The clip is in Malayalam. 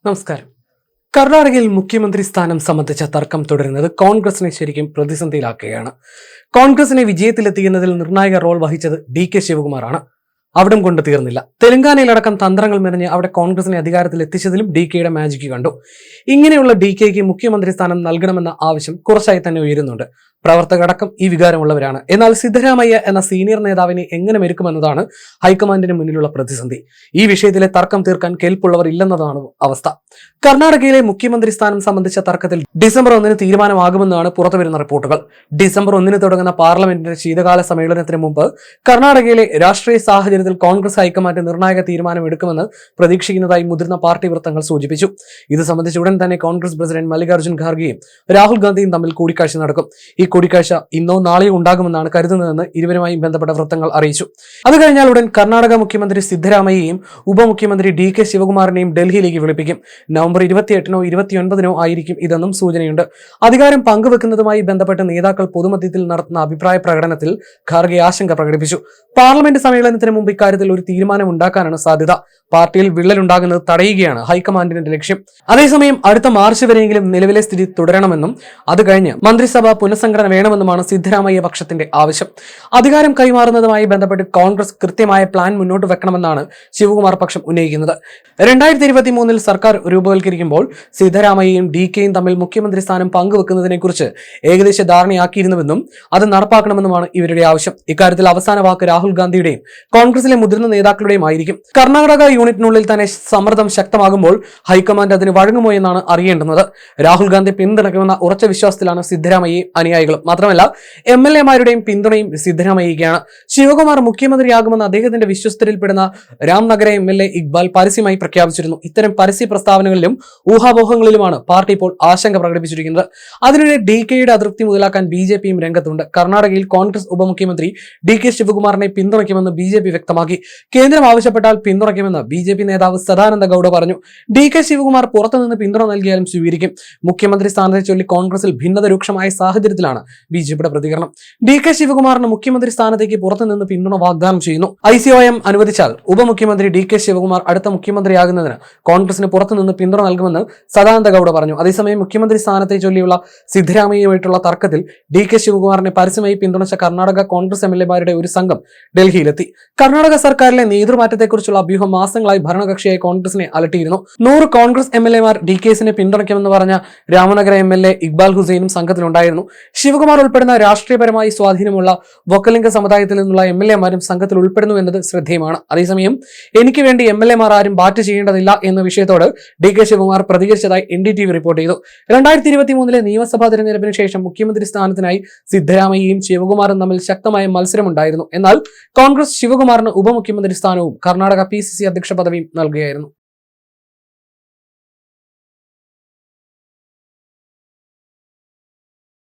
നമസ്കാരം. കർണാടകയിൽ മുഖ്യമന്ത്രി സ്ഥാനം സംബന്ധിച്ച തർക്കം തുടരുന്നത് കോൺഗ്രസിനെ ശരിക്കും പ്രതിസന്ധിയിലാക്കുകയാണ്. കോൺഗ്രസിനെ വിജയത്തിലെത്തിക്കുന്നതിൽ നിർണായക റോൾ വഹിച്ചത് DK ശിവകുമാറാണ്. അവിടം കൊണ്ട് തീർന്നില്ല. തെലങ്കാനയിലടക്കം തന്ത്രങ്ങൾ മെനഞ്ഞ് അവിടെ കോൺഗ്രസിനെ അധികാരത്തിൽ എത്തിച്ചതിലും DKയുടെ മാജിക് കണ്ടു. ഇങ്ങനെയുള്ള DKയ്ക്ക് മുഖ്യമന്ത്രി സ്ഥാനം നൽകണമെന്ന ആവശ്യം കുറച്ചായി തന്നെ ഉയരുന്നുണ്ട്. പ്രവർത്തകടക്കം ഈ വികാരമുള്ളവരാണ്. എന്നാൽ സിദ്ധരാമയ്യ എന്ന സീനിയർ നേതാവിനെ എങ്ങനെ മെരുക്കുമെന്നതാണ് ഹൈക്കമാൻഡിന് മുന്നിലുള്ള പ്രതിസന്ധി. ഈ വിഷയത്തിലെ തർക്കം തീർക്കാൻ കേൾപ്പുള്ളവർ ഇല്ലെന്നതാണ് അവസ്ഥ. കർണാടകയിലെ മുഖ്യമന്ത്രി സ്ഥാനം സംബന്ധിച്ച തർക്കത്തിൽ ഡിസംബർ 1 തീരുമാനമാകുമെന്നാണ് പുറത്തുവരുന്ന റിപ്പോർട്ടുകൾ. ഡിസംബർ 1 തുടങ്ങുന്ന പാർലമെന്റിന്റെ ശീതകാല സമ്മേളനത്തിന് മുമ്പ് കർണാടകയിലെ രാഷ്ട്രീയ സാഹചര്യത്തിൽ കോൺഗ്രസ് ഹൈക്കമാൻഡ് നിർണായക തീരുമാനം എടുക്കുമെന്ന് പ്രതീക്ഷിക്കുന്നതായി മുതിർന്ന പാർട്ടി വൃത്തങ്ങൾ സൂചിപ്പിച്ചു. ഇത് സംബന്ധിച്ച് ഉടൻ തന്നെ കോൺഗ്രസ് പ്രസിഡന്റ് മല്ലികാർജ്ജുൻ ഖാർഗെയും രാഹുൽ ഗാന്ധിയും തമ്മിൽ കൂടിക്കാഴ്ച നടക്കും. ഈ കൂടിക്കാഴ്ച ഇന്നോ നാളെയോ ഉണ്ടാകുമെന്നാണ് കരുതുന്നതെന്ന് ഇരുവരുമായും ബന്ധപ്പെട്ട വൃത്തങ്ങൾ അറിയിച്ചു. അത് കഴിഞ്ഞാൽ ഉടൻ കർണാടക മുഖ്യമന്ത്രി സിദ്ധരാമയ്യയും ഉപമുഖ്യമന്ത്രി DK ശിവകുമാറിനെയും ഡൽഹിയിലേക്ക് വിളിപ്പിക്കും. നവംബർ 28 29 ആയിരിക്കും ഇതെന്നും സൂചനയുണ്ട്. അധികാരം പങ്കുവെക്കുന്നതുമായി ബന്ധപ്പെട്ട് നേതാക്കൾ പൊതുമധ്യത്തിൽ നടത്തുന്ന അഭിപ്രായ പ്രകടനത്തിൽ ഖാർഗെ ആശങ്ക പ്രകടിപ്പിച്ചു. പാർലമെന്റ് സമ്മേളനത്തിന് മുമ്പ് ഇക്കാര്യത്തിൽ ഒരു തീരുമാനം ഉണ്ടാക്കാനാണ് സാധ്യത. പാർട്ടിയിൽ വിള്ളലുണ്ടാകുന്നത് തടയുകയാണ് ഹൈക്കമാൻഡിന്റെ ലക്ഷ്യം. അതേസമയം അടുത്ത മാർച്ച് വരെയെങ്കിലും നിലവിലെ സ്ഥിതി തുടരണമെന്നും അത് കഴിഞ്ഞ് മന്ത്രിസഭ പുനഃസംഘടന വേണമെന്നുമാണ് സിദ്ധരാമയ്യ പക്ഷത്തിന്റെ ആവശ്യം. അധികാരം കൈമാറുന്നതുമായി ബന്ധപ്പെട്ട് കോൺഗ്രസ് കൃത്യമായ പ്ലാൻ മുന്നോട്ട് വെക്കണമെന്നാണ് ശിവകുമാർ പക്ഷം ഉന്നയിക്കുന്നത്. 2023 സർക്കാർ രൂപവൽക്കരിക്കുമ്പോൾ സിദ്ധരാമയ്യയും DKയും തമ്മിൽ മുഖ്യമന്ത്രി സ്ഥാനം പങ്കുവെക്കുന്നതിനെക്കുറിച്ച് ഏകദേശ ധാരണയാക്കിയിരുന്നുവെന്നും അത് നടപ്പാക്കണമെന്നുമാണ് ഇവരുടെ ആവശ്യം. ഇക്കാര്യത്തിൽ അവസാന വാക്ക് രാഹുൽ ഗാന്ധിയുടെയും കോൺഗ്രസിലെ മുതിർന്ന നേതാക്കളുടെയും ആയിരിക്കും. കർണാടക യൂണിറ്റിനുള്ളിൽ തന്നെ സമ്മർദ്ദം ശക്തമാകുമ്പോൾ ഹൈക്കമാൻഡ് അതിന് വഴങ്ങുമോ എന്നാണ് അറിയേണ്ടുന്നത്. രാഹുൽ ഗാന്ധി പിന്തുണയ്ക്കുമെന്ന ഉറച്ച വിശ്വാസത്തിലാണ് സിദ്ധരാമയ്യയും അനുയായികളും. മാത്രമല്ല MLA-മാരുടെയും പിന്തുണയും സിദ്ധരാമയ്യയ്ക്കാണ്. ശിവകുമാർ മുഖ്യമന്ത്രിയാകുമെന്ന് അദ്ദേഹത്തിന്റെ വിശ്വസ്തരിൽപ്പെടുന്ന രാംനഗര MLA ഇക്ബാൽ പരസ്യമായി പ്രഖ്യാപിച്ചിരുന്നു. ഇത്തരം പരസ്യ പ്രസ്താവനകളിലും ഊഹാപോഹങ്ങളിലുമാണ് പാർട്ടി ഇപ്പോൾ ആശങ്ക പ്രകടിപ്പിച്ചിരിക്കുന്നത്. അതിനിടെ DKയുടെ അതൃപ്തി മുതലാക്കാൻ BJPയും രംഗത്തുണ്ട്. കർണാടകയിൽ കോൺഗ്രസ് ഉപമുഖ്യമന്ത്രി DK ശിവകുമാറിനെ പിന്തുണയ്ക്കുമെന്ന് BJP വ്യക്തമാക്കി. കേന്ദ്രം ആവശ്യപ്പെട്ടാൽ പിന്തുണയ്ക്കുമെന്ന് BJP നേതാവ് സദാനന്ദ ഗൌഡ പറഞ്ഞു. DK ശിവകുമാർ പുറത്തുനിന്ന് പിന്തുണ നൽകിയാലും സ്വീകരിക്കും. മുഖ്യമന്ത്രി സ്ഥാനത്തെ ചൊല്ലി കോൺഗ്രസിൽ ഭിന്നത രൂക്ഷമായ സാഹചര്യത്തിലാണ് BJPയുടെ പ്രതികരണം. DK ശിവകുമാറിന് മുഖ്യമന്ത്രി സ്ഥാനത്തേക്ക് പുറത്തുനിന്ന് പിന്തുണ വാഗ്ദാനം ചെയ്യുന്നു. ICOM അനുവദിച്ചാൽ ഉപമുഖ്യമന്ത്രി DK ശിവകുമാർ അടുത്ത മുഖ്യമന്ത്രിയാകുന്നതിന് കോൺഗ്രസിന് പുറത്തുനിന്ന് പിന്തുണ നൽകുമെന്ന് സദാനന്ദ ഗൌഡ പറഞ്ഞു. അതേസമയം മുഖ്യമന്ത്രി സ്ഥാനത്തെ ചൊല്ലിയുള്ള സിദ്ധരാമയ്യയുമായിട്ടുള്ള തർക്കത്തിൽ DK ശിവകുമാറിനെ പരസ്യമായി പിന്തുണച്ച കർണാടക കോൺഗ്രസ് MLA-മാരുടെ ഒരു സംഘം ഡൽഹിയിലെത്തി. കർണാടക സർക്കാരിലെ നേതൃമാറ്റത്തെക്കുറിച്ചുള്ള അഭ്യൂഹം മാസങ്ങളായി ഭരണകക്ഷിയായ കോൺഗ്രസിനെ അലട്ടിയിരുന്നു. 100 കോൺഗ്രസ് MLA-മാർ DKസിനെ പിന്തുണയ്ക്കുമെന്ന് പറഞ്ഞ രാമനഗര MLA ഇക്ബാൽ ഹുസൈനും സംഘത്തിലുണ്ടായിരുന്നു. ശിവകുമാർ ഉൾപ്പെടുന്ന രാഷ്ട്രീയപരമായി സ്വാധീനമുള്ള വൊക്കലിംഗ സമുദായത്തിൽ നിന്നുള്ള MLA-മാരും സംഘത്തിൽ ഉൾപ്പെടുന്നു എന്നത് ശ്രദ്ധേയമാണ്. അതേസമയം എനിക്ക് വേണ്ടി MLA-മാർ ആരും ബാറ്റ് ചെയ്യേണ്ടതില്ല എന്ന വിഷയത്തോട് DK ശിവകുമാർ പ്രതികരിച്ചതായി NDTV റിപ്പോർട്ട് ചെയ്തു. 2023 നിയമസഭാ തെരഞ്ഞെടുപ്പിന് ശേഷം മുഖ്യമന്ത്രി സ്ഥാനത്തിനായി സിദ്ധരാമയ്യയും ശിവകുമാറും തമ്മിൽ ശക്തമായ മത്സരമുണ്ടായിരുന്നു. എന്നാൽ കോൺഗ്രസ് ശിവകുമാറിന് ഉപമുഖ്യമന്ത്രി സ്ഥാനവും കർണാടക PCC അധ്യക്ഷ പദവിയും നൽകുകയായിരുന്നു.